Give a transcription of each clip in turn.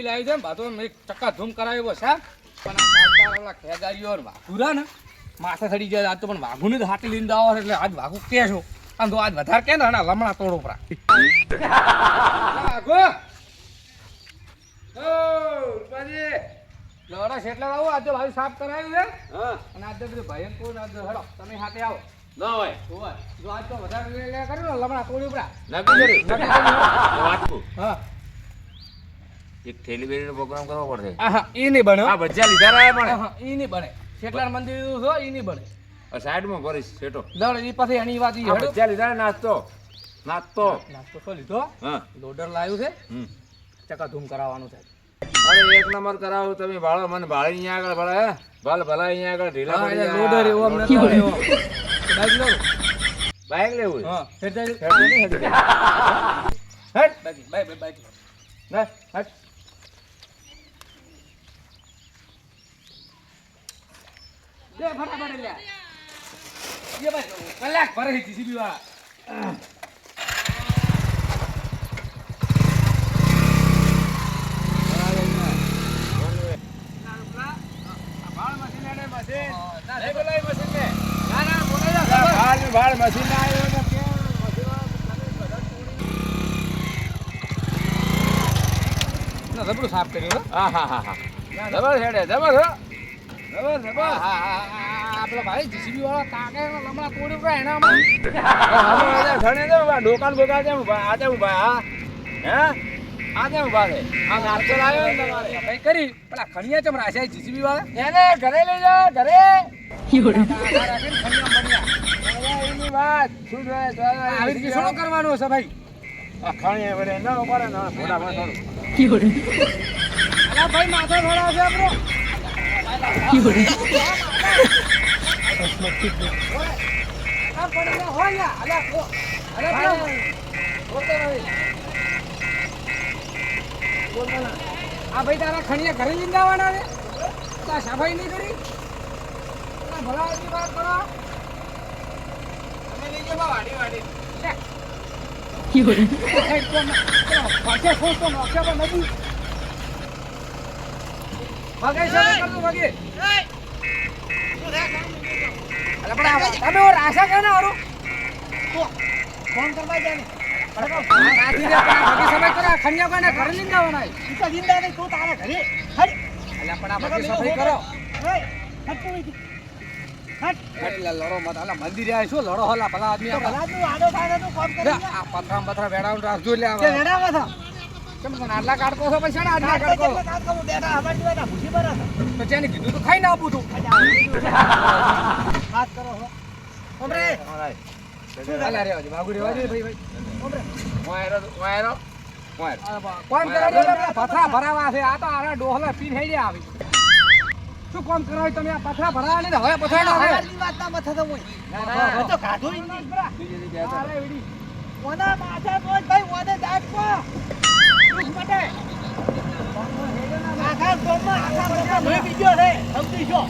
લાવી છે બાતો મેં ચક્કા ધૂમ કરાવ્યો સાહેબ પણ આ કાળા ખેગારીઓ વાઘુરા ને માથે ચડી જાય આજ તો પણ વાઘુને જ હાથી લઈને આવો એટલે આજ વાઘુ કે છો આમ તો આજ વધારે કે ને લમણા તોડો પરા વાઘુ લડા શેટલા આવો આજે ભાઈ સાફ કરાવ્યું છે હા અને આજે બધું ભાઈ કોણ આજે હડો તમે હાથે આવો ના હોય જો આજ તો વધારે લે કર્યું ને લમણા તોડ્યું પરા નકી વાતકું હા એક થેલી બેલીનો પ્રોગ્રામ કરવો પડશે હા ઈ નહીં બને આ ભજીયા લીધા રહ્યા પણ હા ઈ નહીં બને શેટલા મંદિર છો ઈ નહીં બને સાઈડમાં ભરીશ સેટો લડ ઈ પછી એની વાત ઈ હેડો ભજીયા લીધા નાસ્તો તો લીધો હા લોડર લાવ્યું છે ચકા ધૂમ કરાવવાનું છે અરે એક નંબર કરાવો તમે ભાળો મને ભાળી અહીંયા આગળ ભલે ભલા અહીંયા આગળ ઢીલા પડી જાય લોડર એવો અમને તો બાઈક લો બાઈક લેવું હા હેડ હેડ બાઈક ના હટ દે ફટાફટ લે ये भाई कलाक भर ही किसी भी वाला ભાળ મશીન આવ્યો ને જબરું સાફ કર્યું હા હા હા હા જબર હેડે જબર હો જબર જબર આપડે ભાઈ જીસીબી વાળો કાકે લમણા તોડ્યું કે એનામાં ઘણે દે દુકાન બોકા દે આજે ઉભા હા હે આજે ઉભા છે આ નાસ્તો લાવ્યો ને તમારે કઈ કરી પેલા ખણિયા ચમ રાખ્યા જીસીબી વાળા એને ઘરે લઈ જાઓ ઘરે એની વાત શું આવી રીતે શું કરવાનું હશે ભાઈ ખાણીએ વડે ન પડે ને ભોડા માં થોડું અલા ભાઈ માથો થોડા છે આપણો આ ભાઈ તારા ખણિયા ઘરે લઈને જવાના છે સફાઈ નહીં કરી ભલા વાત કરો તમે લઈ જાઓ વાડી વાડી ફોન કરવા જાય ખણિયા કોને ઘરે લઈને જવાના જીંદા નહીં તું તારા ઘરે પણ આ બધી સફાઈ કરો લડો મત હાલા મંદિર આવે શું લડો હલા ભલા આદમી આ પથરા પથરા વેડાውን રાખજો એટલે કેમ તને આટલા કાઢતો છો પછી ને આટલા કાઢતો તો જેને કીધું તો ખાઈ ના આપું તું વાત કરો હો ઓમરે હાલા રે બાગુ રે ભાઈ ભાઈ ઓમરે વાયરો કોણ કરે પથરા ભરાવા છે આ તો આરા ડોહલા પીન થઈ ગયા આવી શું કામ કરાય તમે આ પથરા ભરાવા ને હવે પથરા ના આવે આટલી વાત ના મથા તો મોય ના તો કાઢો ઇંગલિશ બરા અરે એડી ઓના માથા બોલ ભાઈ ઓને દાટ કો દુખ મટે આખા ગોમમાં આખા બધા ભઈ બીજો રે સમજી છો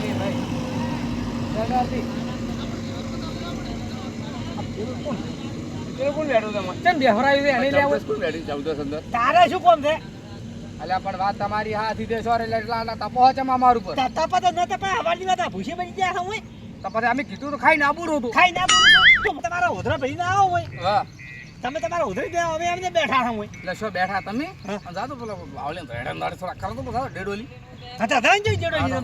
એ ભાઈ જગાતી કોણ બેઠો તમે કેમ બેહરાવી દે એને લેવો કોણ બેઠી 14 અંદર તારે શું કોમ છે અલ્યા પણ વાત તમારી હાથી દે સોરે એટલા તપો છે માર ઉપર તપો તો ન તપો હવારની વાત ભૂસી બની ગયા હું તો પછી અમે કીધું તો ખાઈ ના પૂરું હતું ખાઈ ના પૂરું તો તમારા ઓધરા ભરી ના આવો હોય હા તમે તમારા ઓધરી દે હવે એમને બેઠા હું એટલે શું બેઠા તમે જાતો પેલો આવલે ધેડન દાડ થોડા કરો તો બતાવો ડેડોલી હતા ધન જઈ ડેડોલી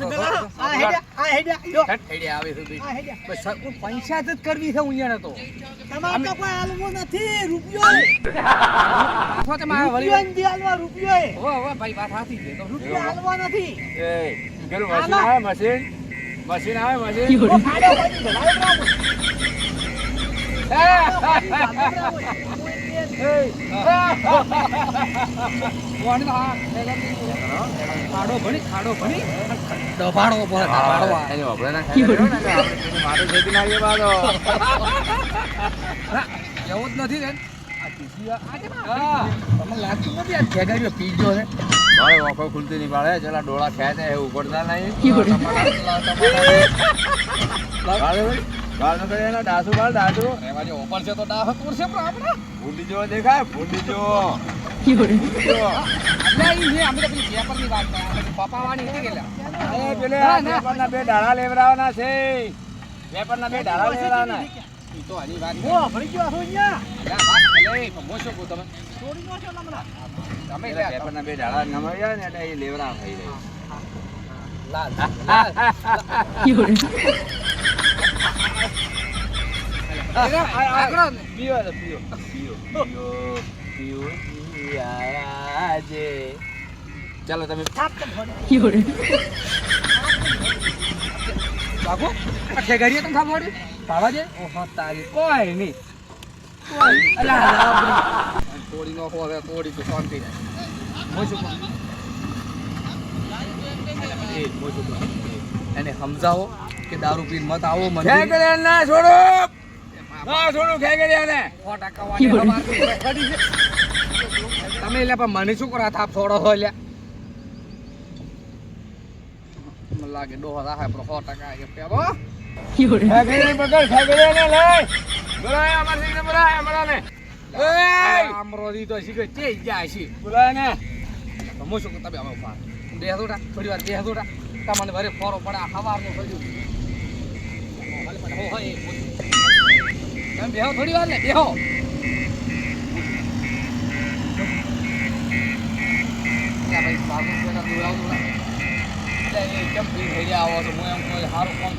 આ હેડ્યા યો હેડ્યા આવે છે આ હેડ્યા બસ પૈસા જ કરવી છે ઉણ્યાને તો તમારે તો કોઈ આલવો નથી રૂપિયો આખો તે મારા વળી આલવા રૂપિયો હો હો ભાઈ વાત સાચી છે તો રૂપિયો આલવા નથી એ પેલું મશીન આવે મશીન ઓ ફાડો ભાઈ ધડાવ ખાડો ભણી દબાડો એવું જ નથી ને લાગતું નથી આ ખેગારીઓ પી ગયો છે મારે ઓખો ખુલતી નહીં પાડે ચલા ડોળા ખેંચે એવું પડતા નહીં બાળ ન કરે એના ડાસુ બાળ ડાસુ એમાં જે ઓપર છે તો ડાહ તોડશે પણ આપણે ફૂંડી જો દેખાય ફૂંડી જો એટલે ઈ છે, અમે તો પેલી પેપરની વાત કરે. આપણે પપાવાની હતી કે લ્યા. એ પેલે ના, આ ના. પેપરના બે ડાળા લેવડાવવાના છે પેપરના બે ડાળા લેવડાવવાના ઈ તો આની વાત ઓ ભરી ગયો આસો અહીંયા અલ્યા વાત ભલે, પણ હું શું કહું તમે? છોડી નો છો હમણાં તમે પેલા લ્યા, પેપરના બે ડાળા નમાઈ જાય ને એટલે એ લેવડાવ થઈ જાય લાલ. આગળ પીવો તો પીવો પીવો પીવો પીવો આજે ચાલો તમે બાગો આ ખેગાડીએ તને ખાવા પડ્યું? ખાવા દે? ઓહો તારી કોઈ નહીં. કોઈ અલા તોડી નો હવે તોડી તો શાંતિ રહે. હું શું કહું? એ હું શું કહું? એને સમજાવો કે દારૂ પીને મત આવો મને ખેગડિયા ના છોડો ના છોડું ખેગડિયાને 100% વાળી હમારી ખેગાડી છે. તમે એટલે પણ મને શું કરવા થાપ છોડો છો એટલે? મને લાગે ડોહો રાખે પણ 100% એ પેવો ખેગડિયાને પકડ ખેગડિયાને લઈ બોલાય અમારી બોલાય અમારાને આમરો દીધો શીખે તે જાય છે. બોલાય ને હું શું કહું? તમે હવે ઉભા બેસો તા થોડી વાર બેસો તા તમને ભરે ફોરો પડે આ સવારનો પડ્યું. તમે બેહો થોડી વાર ને બેહો. ભાઈ બાબુ દોડાવું એટલે એ કેમ થઈ ગયા આવો તો હું એમ કહું સારું કામ